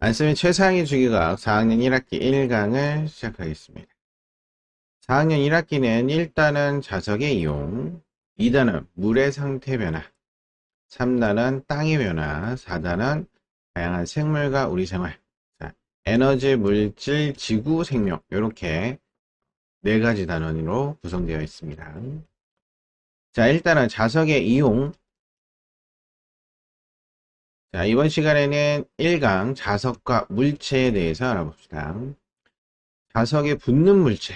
안쌤의 최상위 주기과학 4학년 1학기 1강을 시작하겠습니다. 4학년 1학기는 1단은 자석의 이용, 2단은 물의 상태 변화, 3단은 땅의 변화, 4단은 다양한 생물과 우리 생활, 자, 에너지, 물질, 지구, 생명 이렇게 네 가지 단원으로 구성되어 있습니다. 자, 일단은 자석의 이용. 자, 이번 시간에는 1강 자석과 물체에 대해서 알아봅시다. 자석에 붙는 물체.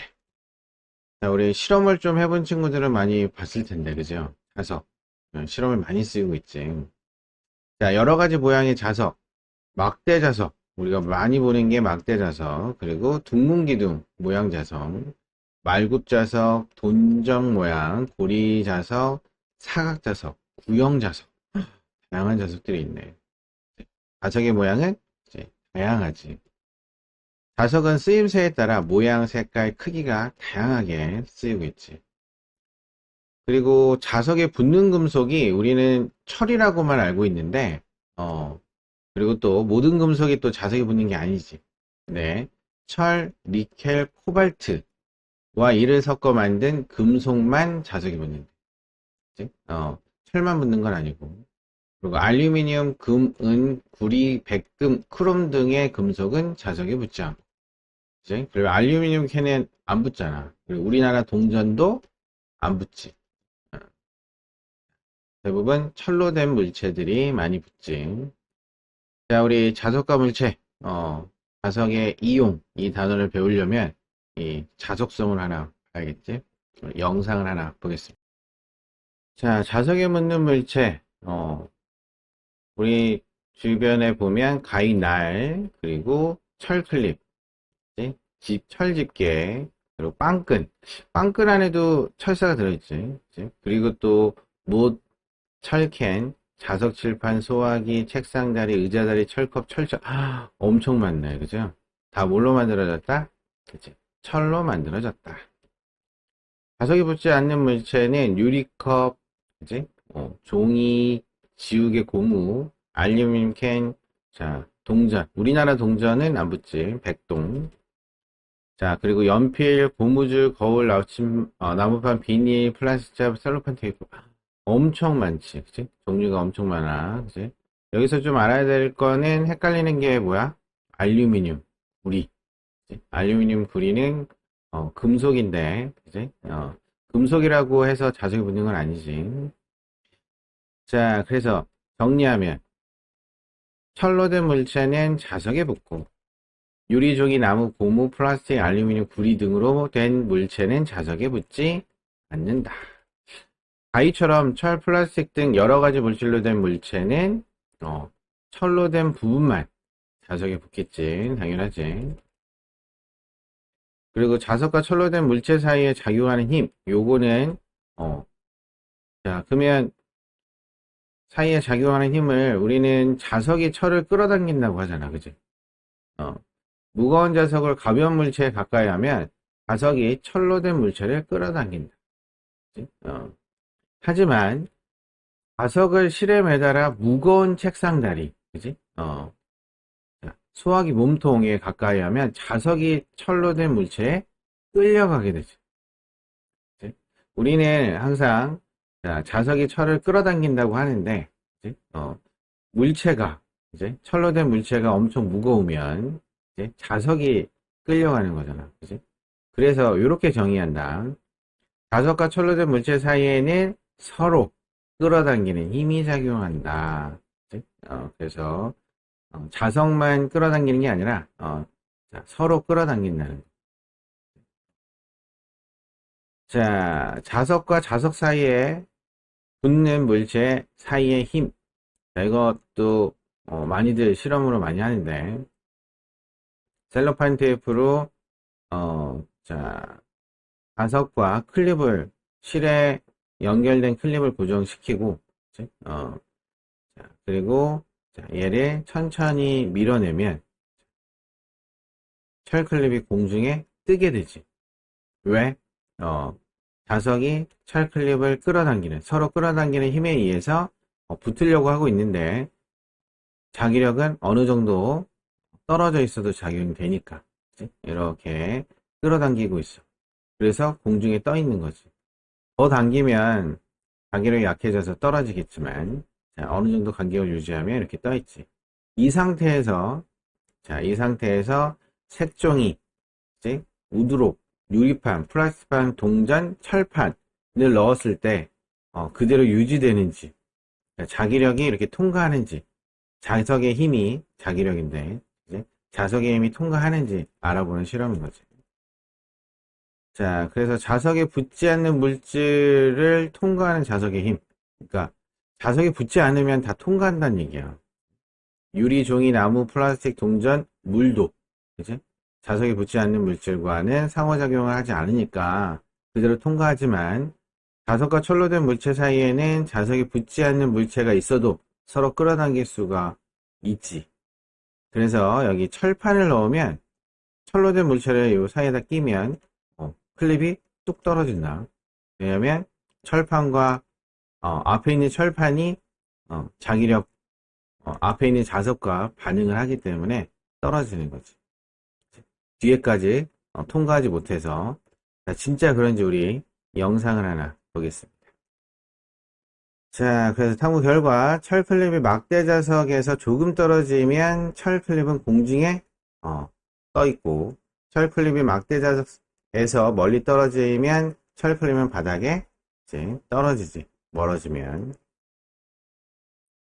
자, 우리 실험을 좀 해본 친구들은 많이 봤을 텐데, 그죠? 자석. 실험을 많이 쓰이고 있지. 자, 여러 가지 모양의 자석. 막대 자석. 우리가 많이 보는 게 막대 자석. 그리고 둥근기둥 모양 자석. 말굽 자석, 돈정 모양, 고리 자석, 사각 자석, 구형 자석. 다양한 자석들이 있네. 자석의 모양은 이제 다양하지. 자석은 쓰임새에 따라 모양, 색깔, 크기가 다양하게 쓰이고 있지. 그리고 자석에 붙는 금속이 우리는 철이라고만 알고 있는데, 그리고 또 모든 금속이 또 자석에 붙는 게 아니지. 네. 철, 니켈, 코발트와 이를 섞어 만든 금속만 자석에 붙는다. 철만 붙는 건 아니고. 그리고 알루미늄, 금, 은, 구리, 백금, 크롬 등의 금속은 자석에 붙지 않고. 그치? 그리고 알루미늄 캔은 안 붙잖아. 그리고 우리나라 동전도 안 붙지. 대부분 철로 된 물체들이 많이 붙지. 자, 우리 자석과 물체, 자석의 이용, 이 단어를 배우려면 이 자석성을 하나 봐야겠지? 영상을 하나 보겠습니다. 자, 자석에 묻는 물체, 우리 주변에 보면 가위날, 그리고 철클립, 철집게, 그리고 빵끈. 빵끈 안에도 철사가 들어있지. 그치? 그리고 또 못, 철캔, 자석 칠판, 소화기, 책상 다리, 의자 다리, 철컵, 철저. 엄청 많네. 그죠? 다 뭘로 만들어졌다? 그치? 철로 만들어졌다. 자석이 붙지 않는 물체는 유리컵, 그치? 종이, 지우개 고무, 알루미늄 캔, 자, 동전. 우리나라 동전은 안 붙지. 백동. 자, 그리고 연필, 고무줄, 거울, 나무판, 비닐, 플라스틱 잡, 셀로판 테이프. 엄청 많지. 그치? 종류가 엄청 많아. 그치? 여기서 좀 알아야 될 거는 헷갈리는 게 뭐야? 알루미늄, 구리. 그치? 알루미늄, 구리는, 금속인데, 그치? 금속이라고 해서 자석이 붙는 건 아니지. 자, 그래서 정리하면, 철로 된 물체는 자석에 붙고, 유리, 종이, 나무, 고무, 플라스틱, 알루미늄, 구리 등으로 된 물체는 자석에 붙지 않는다. 가위처럼 철, 플라스틱 등 여러 가지 물질로 된 물체는 철로 된 부분만 자석에 붙겠지. 당연하지. 그리고 자석과 철로 된 물체 사이에 작용하는 힘. 요거는 자, 그러면 사이에 작용하는 힘을 우리는 자석이 철을 끌어당긴다고 하잖아. 그지? 무거운 자석을 가벼운 물체에 가까이 하면 자석이 철로 된 물체를 끌어당긴다. 그치? 하지만 자석을 실에 매달아 무거운 책상 다리, 그지? 소화기 몸통에 가까이 하면 자석이 철로 된 물체에 끌려가게 되죠. 그치? 우리는 항상 자석이 철을 끌어당긴다고 하는데, 그치? 물체가 이제 철로 된 물체가 엄청 무거우면 이제 자석이 끌려가는 거잖아, 그지? 그래서 이렇게 정의한다. 자석과 철로 된 물체 사이에는 서로 끌어당기는 힘이 작용한다. 그치? 그래서 자석만 끌어당기는 게 아니라 자, 서로 끌어당긴다는. 자, 자석과 자석 사이에 붙는 물체 사이의 힘. 자, 이것도 많이들 실험으로 많이 하는데 셀로판 테이프로 자, 자석과 클립을 실에 연결된 클립을 고정시키고 그치? 자, 그리고 자, 얘를 천천히 밀어내면 철클립이 공중에 뜨게 되지. 왜? 자석이 철클립을 끌어당기는, 서로 끌어당기는 힘에 의해서 붙으려고 하고 있는데 자기력은 어느 정도 떨어져 있어도 작용이 되니까. 그치? 이렇게 끌어당기고 있어. 그래서 공중에 떠 있는 거지. 더 당기면 간격이 약해져서 떨어지겠지만, 자, 어느 정도 간격을 유지하면 이렇게 떠 있지. 이 상태에서, 자, 이 상태에서 색종이, 그치? 우드록, 유리판, 플라스틱판, 동전, 철판을 넣었을 때, 그대로 유지되는지, 자기력이 이렇게 통과하는지, 자석의 힘이 자기력인데, 이제 자석의 힘이 통과하는지 알아보는 실험인 거지. 자, 그래서 자석에 붙지 않는 물질을 통과하는 자석의 힘. 그러니까 자석에 붙지 않으면 다 통과한다는 얘기야. 유리, 종이, 나무, 플라스틱, 동전, 물도. 그치? 자석에 붙지 않는 물질과는 상호작용을 하지 않으니까 그대로 통과하지만 자석과 철로된 물체 사이에는 자석에 붙지 않는 물체가 있어도 서로 끌어당길 수가 있지. 그래서 여기 철판을 넣으면 철로된 물체를 이 사이에다 끼면 클립이 뚝 떨어진다. 왜냐면 철판과 앞에 있는 철판이 자기력 앞에 있는 자석과 반응을 하기 때문에 떨어지는 거지. 뒤에까지 통과하지 못해서 자, 진짜 그런지 우리 영상을 하나 보겠습니다. 자, 그래서 탐구 결과 철클립이 막대 자석에서 조금 떨어지면 철클립은 공중에 떠 있고 철클립이 막대 자석에서 멀리 떨어지면 철클립은 바닥에 이제 떨어지지. 멀어지면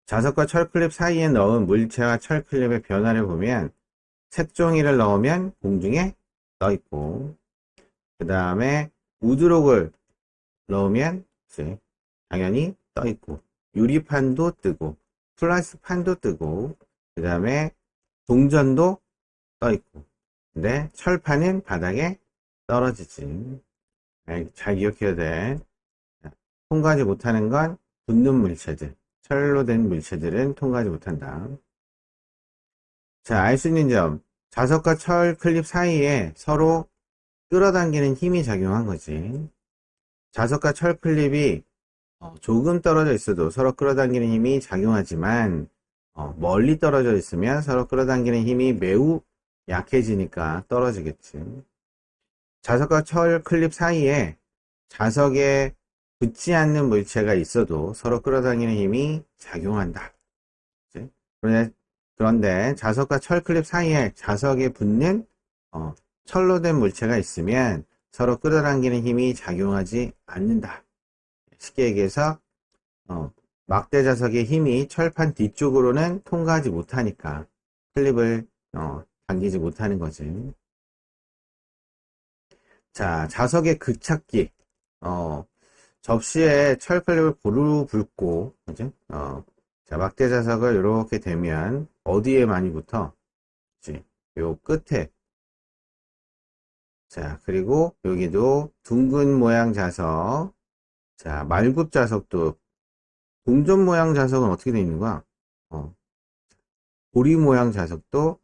자석과 철클립 사이에 넣은 물체와 철클립의 변화를 보면 색종이를 넣으면 공중에 떠 있고 그 다음에 우드록을 넣으면 이제 당연히 떠 있고 유리판도 뜨고 플라스틱 판도 뜨고 그 다음에 동전도 떠 있고 근데 철판은 바닥에 떨어지지. 잘 기억해야 돼. 통과하지 못하는 건 붙는 물체들, 철로 된 물체들은 통과하지 못한다. 자, 알 수 있는 점 자석과 철 클립 사이에 서로 끌어당기는 힘이 작용한 거지. 자석과 철 클립이 조금 떨어져 있어도 서로 끌어당기는 힘이 작용하지만 멀리 떨어져 있으면 서로 끌어당기는 힘이 매우 약해지니까 떨어지겠지. 자석과 철 클립 사이에 자석에 붙지 않는 물체가 있어도 서로 끌어당기는 힘이 작용한다. 그런데 자석과 철 클립 사이에 자석에 붙는 철로 된 물체가 있으면 서로 끌어당기는 힘이 작용하지 않는다. 쉽게 얘기해서 막대 자석의 힘이 철판 뒤쪽으로는 통과하지 못하니까 클립을 당기지 못하는 거지. 자, 자석의 극착기. 접시에 철 클립을 고루 붓고, 그죠? 자, 막대 자석을 이렇게 대면 어디에 많이 붙어? 그치? 요 끝에. 자, 그리고 여기도 둥근 모양 자석. 자, 말굽 자석도 동전 모양 자석은 어떻게 되어 있는 거야? 고리 모양 자석도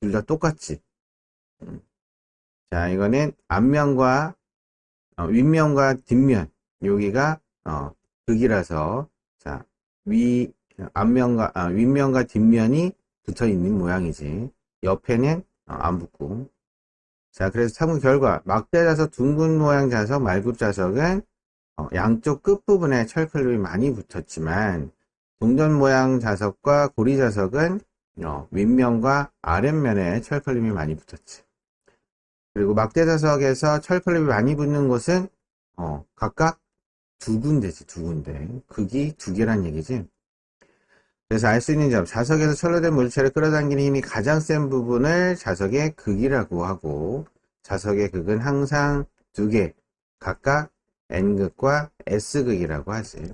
둘 다 똑같지. 자, 이거는 앞면과 윗면과 뒷면 여기가 극이라서 자, 윗면과 뒷면이 붙어 있는 모양이지. 옆에는 안 붙고. 자, 그래서 탐구 결과 막대 자석, 둥근 모양 자석, 말굽 자석은 양쪽 끝부분에 철클립이 많이 붙었지만 동전 모양 자석과 고리 자석은 윗면과 아랫면에 철클립이 많이 붙었지. 그리고 막대 자석에서 철클립이 많이 붙는 곳은 각각 두 군데지, 두 군데. 극이 두 개란 얘기지. 그래서 알 수 있는 점, 자석에서 철로 된 물체를 끌어당기는 힘이 가장 센 부분을 자석의 극이라고 하고 자석의 극은 항상 두 개, 각각 N극과 S극이라고 하지.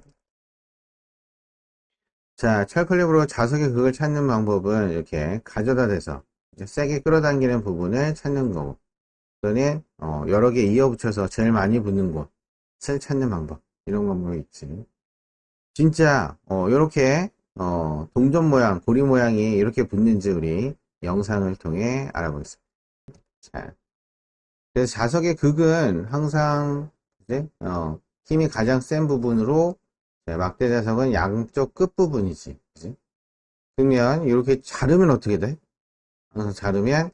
자, 철클립으로 자석의 극을 찾는 방법은 이렇게 가져다 대서 세게 끌어당기는 부분을 찾는 거고 또는 여러 개 이어붙여서 제일 많이 붙는 곳을 찾는 방법, 이런 방법이 있지. 진짜 이렇게 동전 모양, 고리 모양이 이렇게 붙는지 우리 영상을 통해 알아보겠습니다. 자, 그래서 자석의 극은 항상 이제, 힘이 가장 센 부분으로 막대 자석은 양쪽 끝 부분이지. 그지? 그러면 이렇게 자르면 어떻게 돼? 항상 자르면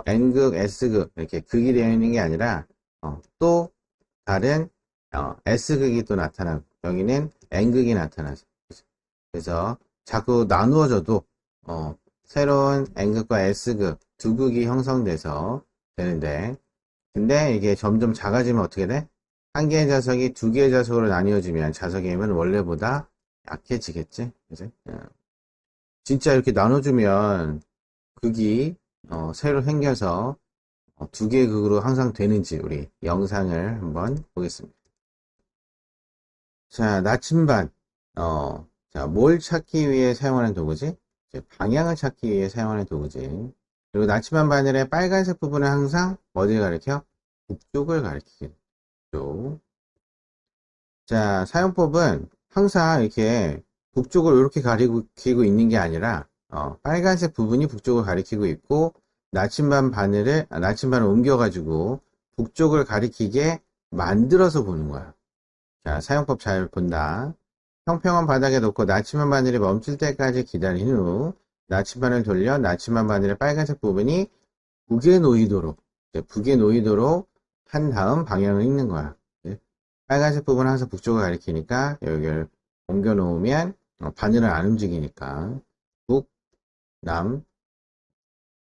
N극, S극 이렇게 극이 되어 있는 게 아니라 또 다른 S극이 또 나타나고 여기는 N극이 나타나죠. 그래서 자꾸 나누어져도 새로운 N극과 S극 두 극이 형성돼서 되는데 근데 이게 점점 작아지면 어떻게 돼? 한 개의 자석이 두 개의 자석으로 나뉘어지면 자석의 힘은 원래보다 약해지겠지? 그지? 진짜 이렇게 나눠주면 극이 새로 생겨서 두 개의 극으로 항상 되는지 우리 영상을 한번 보겠습니다. 자, 나침반. 자, 뭘 찾기 위해 사용하는 도구지? 이제 방향을 찾기 위해 사용하는 도구지. 그리고 나침반 바늘의 빨간색 부분은 항상 어디를 가리켜? 북쪽을 가리키죠. 자, 사용법은 항상 이렇게 북쪽을 이렇게 가리키고 있는 게 아니라 빨간색 부분이 북쪽을 가리키고 있고 나침반을 옮겨가지고 북쪽을 가리키게 만들어서 보는 거야. 자, 사용법 잘 본다. 평평한 바닥에 놓고 나침반 바늘이 멈출 때까지 기다린 후 나침반을 돌려 나침반 바늘의 빨간색 부분이 북에 놓이도록 한 다음 방향을 읽는 거야. 빨간색 부분은 항상 북쪽을 가리키니까 여기를 옮겨 놓으면 바늘은 안 움직이니까 북, 남,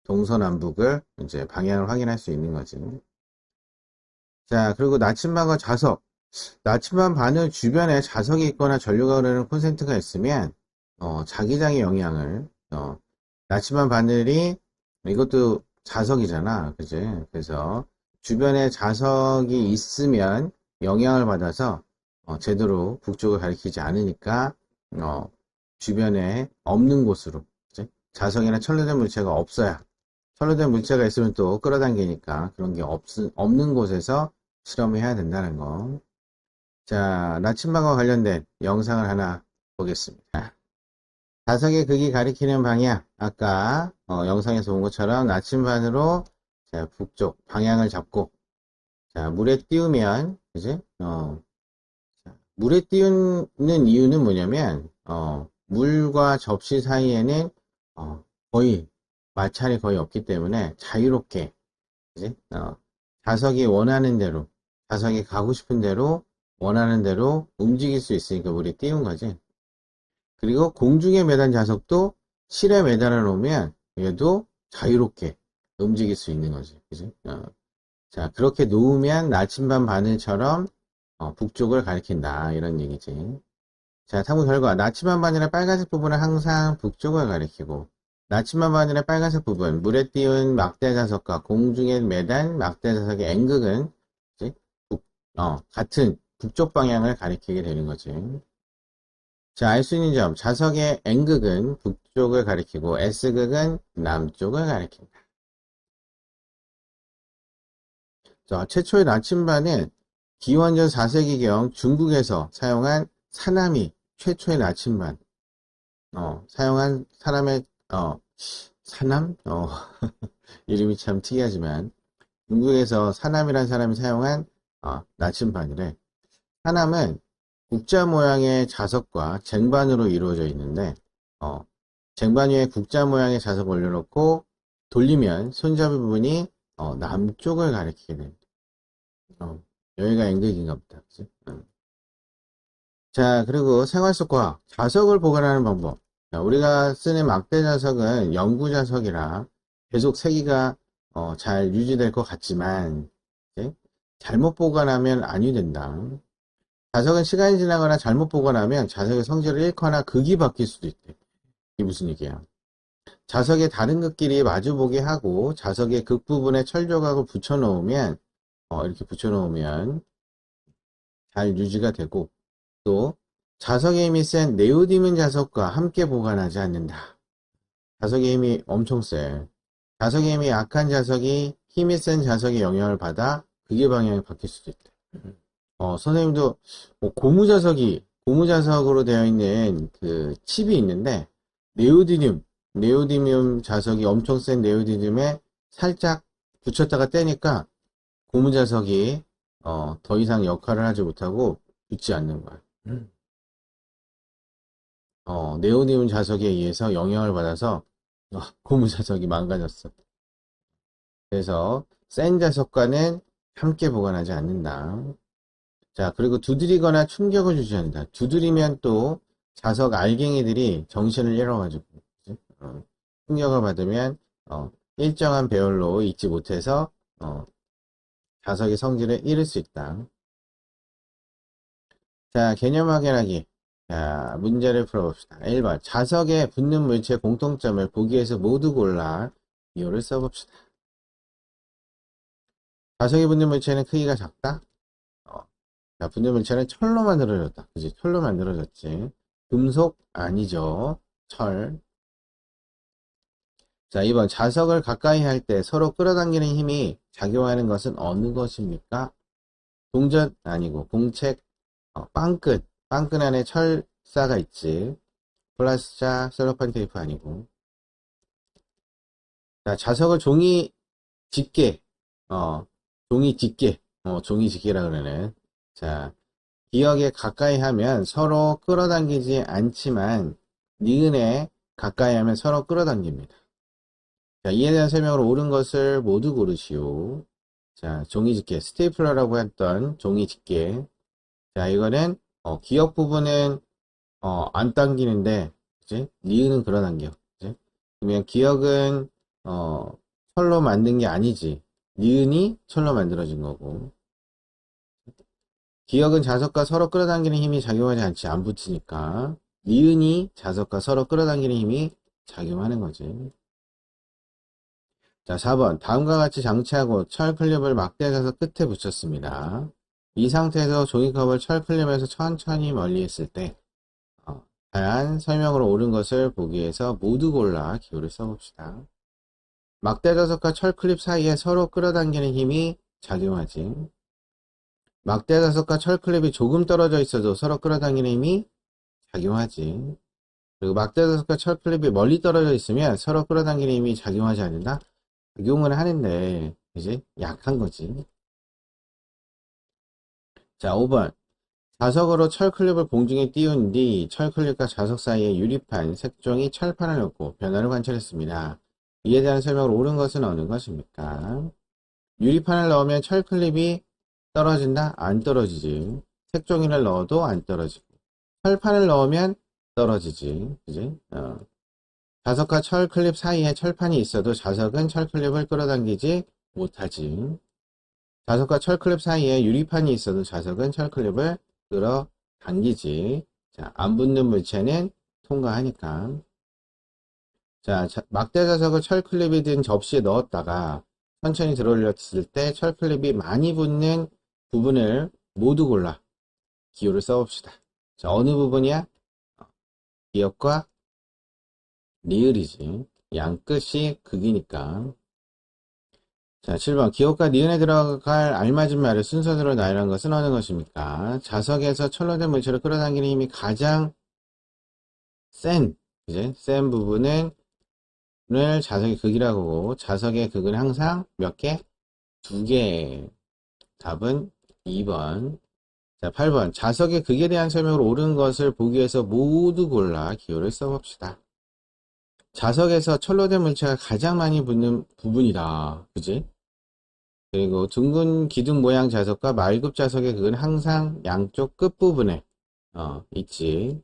동서남북을 이제 방향을 확인할 수 있는 거지. 자, 그리고 나침반과 자석. 나침반 바늘 주변에 자석이 있거나 전류가 흐르는 콘센트가 있으면 자기장의 영향을 나침반 바늘이 이것도 자석이잖아, 그지? 그래서 주변에 자석이 있으면 영향을 받아서 제대로 북쪽을 가리키지 않으니까 주변에 없는 곳으로, 그치? 자석이나 철로된 물체가 없어야 철로된 물체가 있으면 또 끌어당기니까 그런 게 없는 곳에서 실험을 해야 된다는 거. 자, 나침반과 관련된 영상을 하나 보겠습니다. 자석의 극이 가리키는 방향, 아까 영상에서 본 것처럼 나침반으로 자, 북쪽 방향을 잡고 자, 물에 띄우면 그지? 물에 띄우는 이유는 뭐냐면 물과 접시 사이에는 거의 마찰이 거의 없기 때문에 자유롭게 그지? 자석이 원하는 대로 자석이 가고 싶은 대로 원하는 대로 움직일 수 있으니까 물에 띄운 거지. 그리고 공중에 매단 자석도 실에 매달아 놓으면 얘도 자유롭게 움직일 수 있는 거지. 그지? 자, 그렇게 놓으면 나침반 바늘처럼 북쪽을 가리킨다. 이런 얘기지. 자, 탐구 결과. 나침반 바늘의 빨간색 부분은 항상 북쪽을 가리키고, 나침반 바늘의 빨간색 부분, 물에 띄운 막대 자석과 공중에 매단 막대 자석의 N극은, 그치? 같은 북쪽 방향을 가리키게 되는 거지. 자, 알 수 있는 점. 자석의 N극은 북쪽을 가리키고, S극은 남쪽을 가리킨다. 자, 최초의 나침반은 기원전 4세기경 중국에서 사용한 사나미 최초의 나침반 사용한 사람의 사남 이름이 참 특이하지만 중국에서 사남이라는 사람이 사용한 나침반이래. 사남은 국자 모양의 자석과 쟁반으로 이루어져 있는데 쟁반 위에 국자 모양의 자석을 올려놓고 돌리면 손잡이 부분이 남쪽을 가리키게 됩니다. 여기가 N극인가 보다. 그치? 자, 그리고 생활 속 과학. 자석을 보관하는 방법. 자, 우리가 쓰는 막대 자석은 영구 자석이라 계속 세기가 잘 유지될 것 같지만 그치? 잘못 보관하면 아니 된다. 자석은 시간이 지나거나 잘못 보관하면 자석의 성질을 잃거나 극이 바뀔 수도 있대. 이게 무슨 얘기야? 자석의 다른 극끼리 마주보게 하고 자석의 극 부분에 철조각을 붙여놓으면 이렇게 붙여놓으면 잘 유지가 되고 또 자석의 힘이 센 네오디뮴 자석과 함께 보관하지 않는다. 자석의 힘이 엄청 세. 자석의 힘이 약한 자석이 힘이 센 자석의 영향을 받아 극의 방향이 바뀔 수도 있다. 선생님도 고무자석으로 되어 있는 그 칩이 있는데 네오디뮴 자석이 엄청 센 네오디뮴에 살짝 붙였다가 떼니까 고무자석이 더 이상 역할을 하지 못하고 붙지 않는 거야. 네오디뮴 자석에 의해서 영향을 받아서 고무자석이 망가졌어. 그래서 센 자석과는 함께 보관하지 않는다. 자, 그리고 두드리거나 충격을 주지 않는다. 두드리면 또 자석 알갱이들이 정신을 잃어가지고, 그치? 충격을 받으면, 일정한 배열로 있지 못해서, 자석의 성질을 잃을 수 있다. 자, 개념 확인하기. 자, 문제를 풀어봅시다. 1번. 자석에 붙는 물체의 공통점을 보기에서 모두 골라 이유를 써봅시다. 자석에 붙는 물체는 크기가 작다? 자, 붙는 물체는 철로 만들어졌다. 그지? 철로 만들어졌지. 금속 아니죠. 철. 자, 2번. 자석을 가까이 할 때 서로 끌어당기는 힘이 작용하는 것은 어느 것입니까? 동전 아니고, 공책, 빵끝. 빵끝 안에 철사가 있지. 플라스자, 셀로판 테이프 아니고. 자, 자석을 종이 집게, 종이 집게, 종이 집게라 그러네. 자, 기역에 가까이 하면 서로 끌어당기지 않지만, 니은에 가까이 하면 서로 끌어당깁니다. 자, 이에 대한 설명으로 옳은 것을 모두 고르시오. 자, 종이 집게, 스테이플러라고 했던 종이 집게. 자, 이거는, 기역 부분은, 안 당기는데, 그치? 니은은 끌어당겨. 그치? 그러면 기역은, 철로 만든 게 아니지. 니은이 철로 만들어진 거고. 기역은 자석과 서로 끌어당기는 힘이 작용하지 않지. 안 붙으니까. 니은이 자석과 서로 끌어당기는 힘이 작용하는 거지. 자, 4번. 다음과 같이 장치하고 철 클립을 막대 자석 끝에 붙였습니다. 이 상태에서 종이컵을 철 클립에서 천천히 멀리 했을 때, 다양한 설명으로 옳은 것을 보기 위해서 모두 골라 기호를 써봅시다. 막대 자석과 철 클립 사이에 서로 끌어당기는 힘이 작용하지. 막대 자석과 철 클립이 조금 떨어져 있어도 서로 끌어당기는 힘이 작용하지. 그리고 막대 자석과 철 클립이 멀리 떨어져 있으면 서로 끌어당기는 힘이 작용하지 않는다. 작용을 하는데 이제 약한 거지. 자, 5번. 자석으로 철 클립을 공중에 띄운 뒤 철 클립과 자석 사이에 유리판, 색종이, 철판을 넣고 변화를 관찰했습니다. 이에 대한 설명을 옳은 것은 어느 것입니까? 유리판을 넣으면 철 클립이 떨어진다? 안 떨어지지. 색종이를 넣어도 안 떨어지고. 철판을 넣으면 떨어지지. 그지? 자석과 철 클립 사이에 철판이 있어도 자석은 철 클립을 끌어당기지 못하지. 자석과 철 클립 사이에 유리판이 있어도 자석은 철 클립을 끌어당기지. 자, 안 붙는 물체는 통과하니까. 자, 막대 자석을 철 클립이 든 접시에 넣었다가 천천히 들어 올렸을 때 철 클립이 많이 붙는 부분을 모두 골라 기호를 써봅시다. 자, 어느 부분이야? 기역과 리을이지. 양끝이 극이니까. 자, 7번. 기역과 니은에 들어갈 알맞은 말을 순서대로 나열한 것은 어느 것입니까? 자석에서 철로 된 물체를 끌어당기는 힘이 가장 이제 센 부분을 자석의 극이라고 하고, 자석의 극은 항상 몇 개? 두 개. 답은 2번. 자, 8번. 자석의 극에 대한 설명으로 옳은 것을 보기 위해서 모두 골라 기호를 써봅시다. 자석에서 철로 된 물체가 가장 많이 붙는 부분이다. 그지? 그리고 둥근 기둥 모양 자석과 말굽 자석의 극은 항상 양쪽 끝부분에 있지.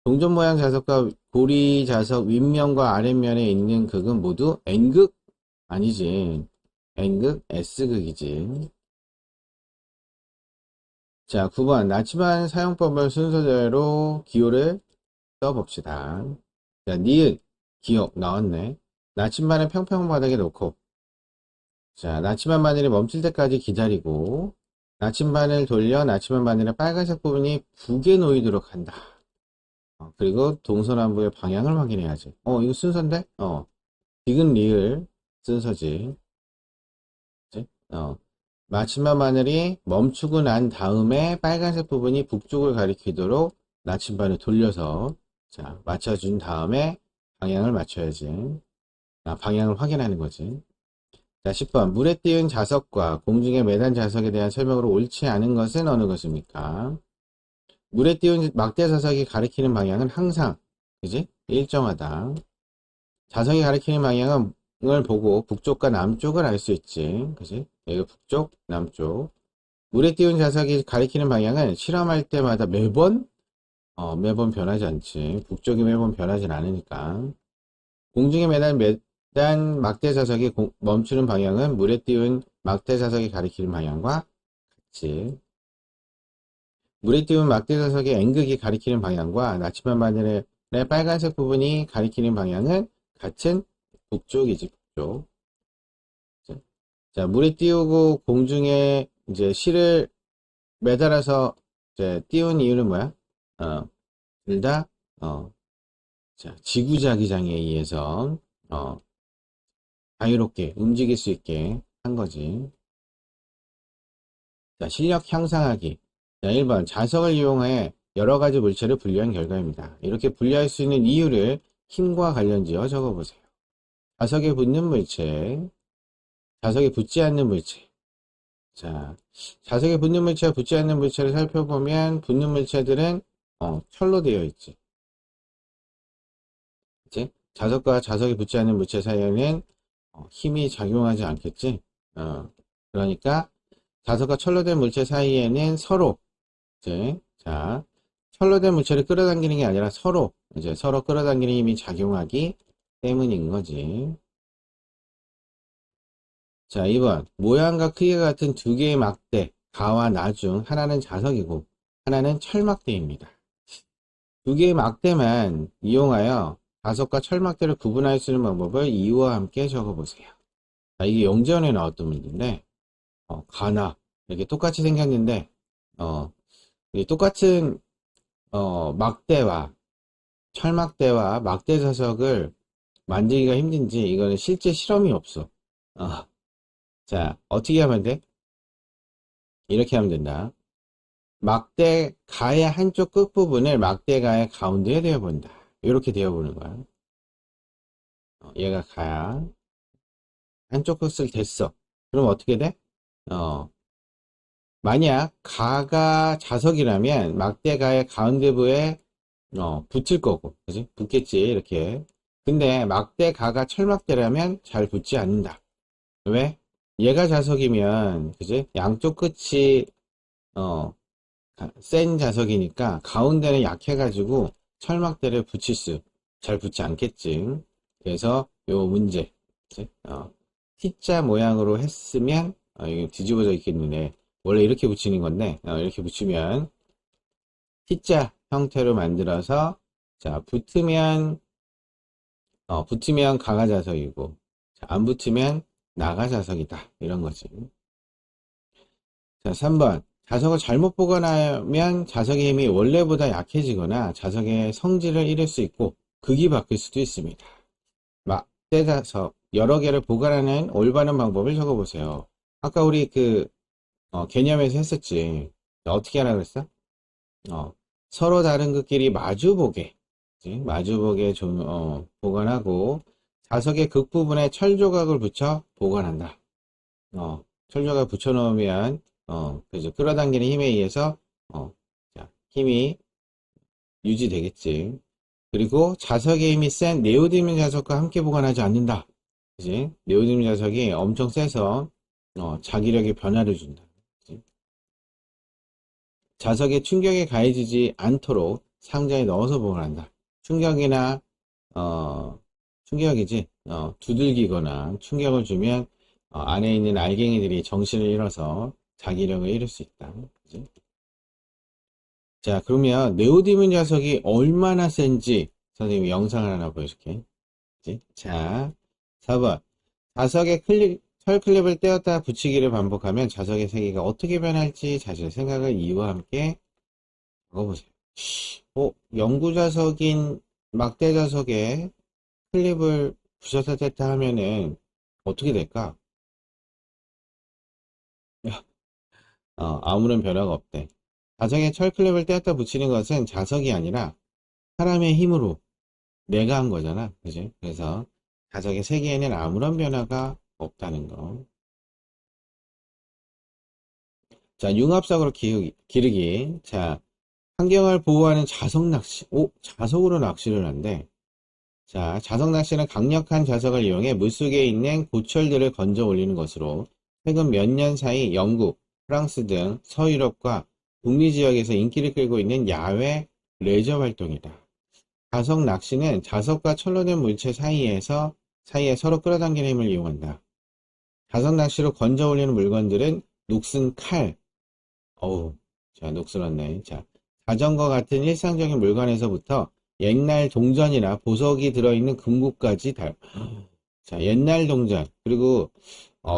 동전 모양 자석과 고리 자석 윗면과 아랫면에 있는 극은 모두 N극? 아니지. N극, S극이지. 자, 9번. 나침반 사용법을 순서대로 기호를 써봅시다. 자, 니은, 기억 나왔네. 나침반을 평평한 바닥에 놓고, 자, 나침반 바늘이 멈출 때까지 기다리고, 나침반을 돌려 나침반 바늘의 빨간색 부분이 북에 놓이도록 한다. 그리고 동서남북의 방향을 확인해야지. 이거 순서인데? 디귿 리을 순서지. 그치? 나침반 바늘이 멈추고 난 다음에 빨간색 부분이 북쪽을 가리키도록 나침반을 돌려서 자 맞춰준 다음에 방향을 맞춰야지. 방향을 확인하는 거지. 자, 10번. 물에 띄운 자석과 공중에 매단 자석에 대한 설명으로 옳지 않은 것은 어느 것입니까? 물에 띄운 막대 자석이 가리키는 방향은 항상 그지? 일정하다. 자석이 가리키는 방향을 보고 북쪽과 남쪽을 알 수 있지. 그지? 여기 북쪽, 남쪽. 물에 띄운 자석이 가리키는 방향은 실험할 때마다 매번 변하지 않지. 북쪽이 매번 변하진 않으니까. 공중에 매단 막대 자석이 멈추는 방향은 물에 띄운 막대 자석이 가리키는 방향과 같지. 물에 띄운 막대 자석의 N극이 가리키는 방향과 나침반 바늘의 빨간색 부분이 가리키는 방향은 같은 북쪽이지, 북쪽. 자, 물에 띄우고 공중에 이제 실을 매달아서 이제 띄운 이유는 뭐야? 둘 다, 자, 지구자기장에 의해서, 어, 자유롭게 움직일 수 있게 한 거지. 자, 실력 향상하기. 자, 1번. 자석을 이용해 여러 가지 물체를 분리한 결과입니다. 이렇게 분리할 수 있는 이유를 힘과 관련지어 적어보세요. 자석에 붙는 물체, 자석에 붙지 않는 물체. 자, 자석에 붙는 물체와 붙지 않는 물체를 살펴보면 붙는 물체들은 철로 되어 있지. 그치? 자석과 자석이 붙지 않는 물체 사이에는 힘이 작용하지 않겠지. 그러니까 자석과 철로 된 물체 사이에는 서로 이제 자 철로 된 물체를 끌어당기는 게 아니라 서로 끌어당기는 힘이 작용하기 때문인 거지. 자, 2번. 모양과 크기가 같은 두 개의 막대, 가와 나 중 하나는 자석이고 하나는 철막대입니다. 두 개의 막대만 이용하여 자석과 철막대를 구분할 수 있는 방법을 이유와 함께 적어보세요. 자, 이게 영재원에 나왔던 문제인데, 가나 이렇게 똑같이 생겼는데, 이 똑같은 막대와 철막대와 막대 자석을 만들기가 힘든지 이거는 실제 실험이 없어. 어, 자, 어떻게 하면 돼? 이렇게 하면 된다. 막대 가의 한쪽 끝부분을 막대 가의 가운데에 대어본다. 이렇게 대어보는 거야. 얘가 가야. 한쪽 끝을 댔어. 그럼 어떻게 돼? 어, 만약 가가 자석이라면 막대 가의 가운데 부에 붙을 거고, 그지? 붙겠지, 이렇게. 근데 막대 가가 철막대라면 잘 붙지 않는다. 왜? 얘가 자석이면, 그지? 양쪽 끝이, 어, 센 자석이니까 가운데는 약해가지고 철막대를 잘 붙지 않겠지. 그래서 요 문제, 그치? T자 모양으로 했으면, 이거 뒤집어져 있겠는데, 원래 이렇게 붙이는 건데, 이렇게 붙이면, T자 형태로 만들어서, 자, 붙으면 가가 자석이고, 자, 안 붙으면 나가 자석이다. 이런 거지. 자, 3번. 자석을 잘못 보관하면 자석의 힘이 원래보다 약해지거나 자석의 성질을 잃을 수 있고 극이 바뀔 수도 있습니다. 막대 자석 여러 개를 보관하는 올바른 방법을 적어보세요. 아까 우리 개념에서 했었지. 어떻게 하라 그랬어? 어, 서로 다른 극끼리 마주보게, 그치? 마주보게 좀, 보관하고 자석의 극 부분에 철 조각을 붙여 보관한다. 철조각 붙여놓으면 그죠. 끌어당기는 힘에 의해서 자, 힘이 유지되겠지. 그리고 자석의 힘이 센 네오디뮴 자석과 함께 보관하지 않는다. 그지? 네오디뮴 자석이 엄청 세서 자기력에 변화를 준다. 그지? 자석에 충격에 가해지지 않도록 상자에 넣어서 보관한다. 충격이나 어, 충격이지. 두들기거나 충격을 주면 안에 있는 알갱이들이 정신을 잃어서 자기력을 잃을 수 있다. 그치? 자, 그러면 네오디뮴 자석이 얼마나 센지 선생님이 영상을 하나 보여줄게. 그치? 자, 4번. 자석에 철 클립을 떼었다 붙이기를 반복하면 자석의 세기가 어떻게 변할지 자신의 생각을 이유와 함께 적어보세요. 영구 자석인 막대 자석에 클립을 부셔서 뗐다 하면은 어떻게 될까? 아무런 변화가 없대. 자석에 철클립을 떼었다 붙이는 것은 자석이 아니라 사람의 힘으로 내가 한 거잖아. 그지? 그래서 자석의 세계에는 아무런 변화가 없다는 거. 자, 융합석으로 기르기. 자, 환경을 보호하는 자석 낚시. 자석으로 낚시를 한대. 자, 자석 낚시는 강력한 자석을 이용해 물속에 있는 고철들을 건져 올리는 것으로 최근 몇 년 사이 영국, 프랑스 등 서유럽과 북미 지역에서 인기를 끌고 있는 야외 레저 활동이다. 자석 낚시는 자석과 철로된 물체 사이에 서로 끌어당기는 힘을 이용한다. 자석 낚시로 건져 올리는 물건들은 녹슨 칼, 어우, 자, 녹슬었네. 자, 자전거 같은 일상적인 물건에서부터 옛날 동전이나 보석이 들어있는 금고까지 자, 옛날 동전, 그리고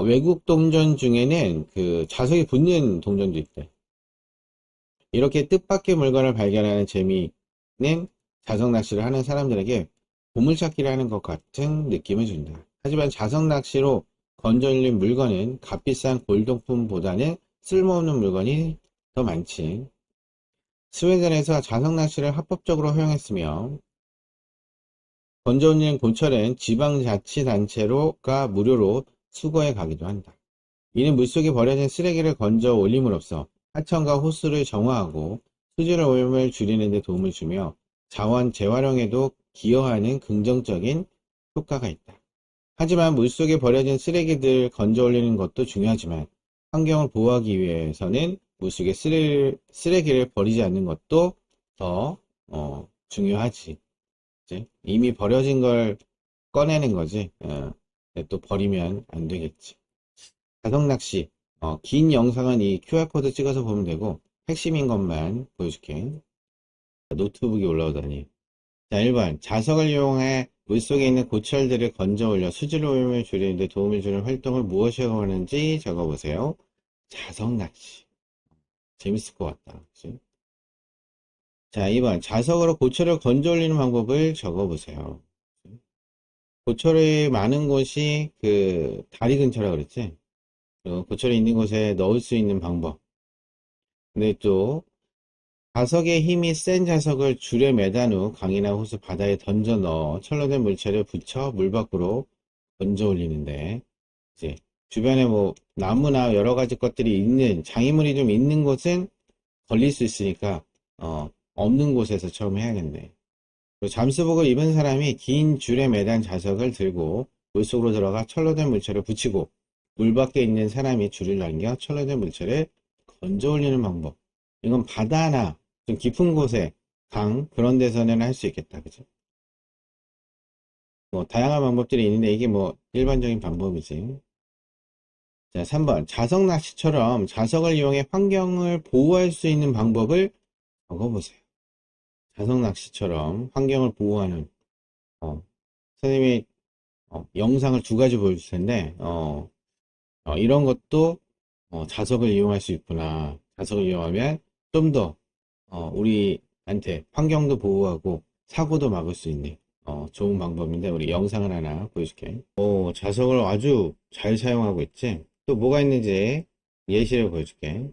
외국 동전 중에는 그 자석이 붙는 동전도 있대. 이렇게 뜻밖의 물건을 발견하는 재미는 자석 낚시를 하는 사람들에게 보물찾기를 하는 것 같은 느낌을 준다. 하지만 자석 낚시로 건져올린 물건은 값비싼 골동품보다는 쓸모없는 물건이 더 많지. 스웨덴에서 자석 낚시를 합법적으로 허용했으며 건져올린 고철은 지방자치단체가 무료로 수거해 가기도 한다. 이는 물속에 버려진 쓰레기를 건져 올림으로써 하천과 호수를 정화하고 수질 오염을 줄이는 데 도움을 주며 자원 재활용에도 기여하는 긍정적인 효과가 있다. 하지만 물속에 버려진 쓰레기들 건져 올리는 것도 중요하지만 환경을 보호하기 위해서는 물속에 쓰레기를 버리지 않는 것도 더 중요하지. 이제 이미 버려진 걸 꺼내는 거지. 또 버리면 안 되겠지. 자석 낚시. 긴 영상은 이 QR코드 찍어서 보면 되고 핵심인 것만 보여줄게. 노트북이 올라오다니. 자, 1번. 자석을 이용해 물속에 있는 고철들을 건져 올려 수질 오염을 줄이는 데 도움을 주는 활동을 무엇이라고 하는지 적어보세요. 자석 낚시. 재밌을 것 같다. 그치? 자, 2번. 자석으로 고철을 건져 올리는 방법을 적어보세요. 고철이 많은 곳이 그 다리 근처라 그랬지? 고철이 있는 곳에 넣을 수 있는 방법. 근데 또 자석의 힘이 센 자석을 줄에 매단 후 강이나 호수 바다에 던져 넣어 철로된 물체를 붙여 물 밖으로 건져 올리는데 이제 주변에 뭐 나무나 여러 가지 것들이 있는 장애물이 좀 있는 곳은 걸릴 수 있으니까 없는 곳에서 처음 해야겠네. 그리고 잠수복을 입은 사람이 긴 줄에 매단 자석을 들고 물속으로 들어가 철로된 물체를 붙이고 물 밖에 있는 사람이 줄을 당겨 철로된 물체를 건져 올리는 방법. 이건 바다나 좀 깊은 곳에 강 그런 데서는 할 수 있겠다. 그죠? 뭐 다양한 방법들이 있는데 이게 뭐 일반적인 방법이지. 자, 3번. 자석 낚시처럼 자석을 이용해 환경을 보호할 수 있는 방법을 적어보세요. 자석 낚시처럼 환경을 보호하는 선생님이 영상을 두 가지 보여줄 텐데 이런 것도 자석을 이용할 수 있구나. 자석을 이용하면 좀 더 우리한테 환경도 보호하고 사고도 막을 수 있는 좋은 방법인데 우리 영상을 하나 보여줄게. 자석을 아주 잘 사용하고 있지. 또 뭐가 있는지 예시를 보여줄게.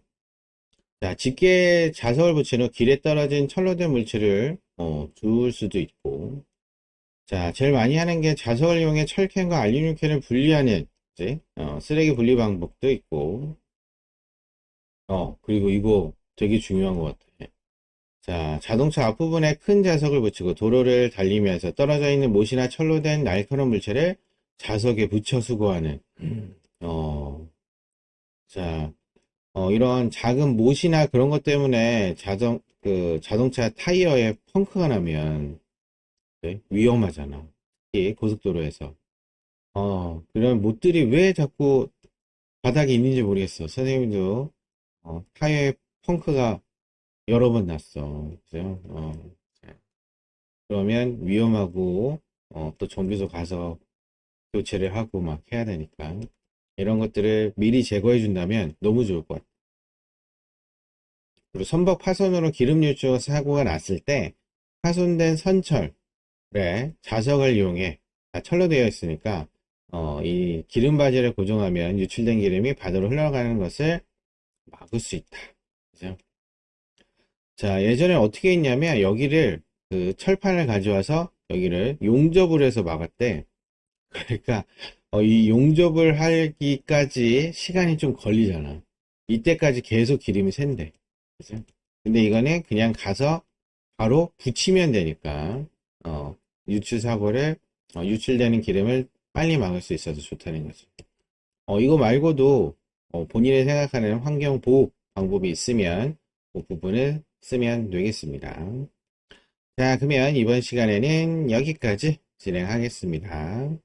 자, 집게에 자석을 붙인 후 길에 떨어진 철로된 물체를 주울 수도 있고. 자, 제일 많이 하는 게 자석을 이용해 철캔과 알루미늄캔을 분리하는 이제 쓰레기 분리 방법도 있고. 그리고 이거 되게 중요한 것 같아. 자, 자동차 앞부분에 큰 자석을 붙이고 도로를 달리면서 떨어져 있는 못이나 철로 된 날카로운 물체를 자석에 붙여 수거하는. 어, 자, 이런 작은 못이나 그런 것 때문에 자동차 타이어에 펑크가 나면 네? 위험하잖아. 특히 고속도로에서. 그런 못들이 왜 자꾸 바닥에 있는지 모르겠어. 선생님도 타이어에 펑크가 여러 번 났어. 그죠? 그러면 위험하고, 또 정비소 가서 교체를 하고 막 해야 되니까. 이런 것들을 미리 제거해 준다면 너무 좋을 것 같아. 그리고 선박 파손으로 기름 유출 사고가 났을 때 파손된 선철에 자석을 이용해 철로 되어 있으니까 이 기름 바지를 고정하면 유출된 기름이 바다로 흘러가는 것을 막을 수 있다. 그죠? 자, 예전에 어떻게 했냐면 여기를 그 철판을 가져와서 여기를 용접을 해서 막았대. 그러니까 이 용접을 하기까지 시간이 좀 걸리잖아. 이때까지 계속 기름이 샌대. 그죠? 근데 이거는 그냥 가서 바로 붙이면 되니까 유출 사고를, 유출되는 기름을 빨리 막을 수 있어서 좋다는 거죠. 이거 말고도 본인이 생각하는 환경 보호 방법이 있으면 그 부분을 쓰면 되겠습니다. 자, 그러면 이번 시간에는 여기까지 진행하겠습니다.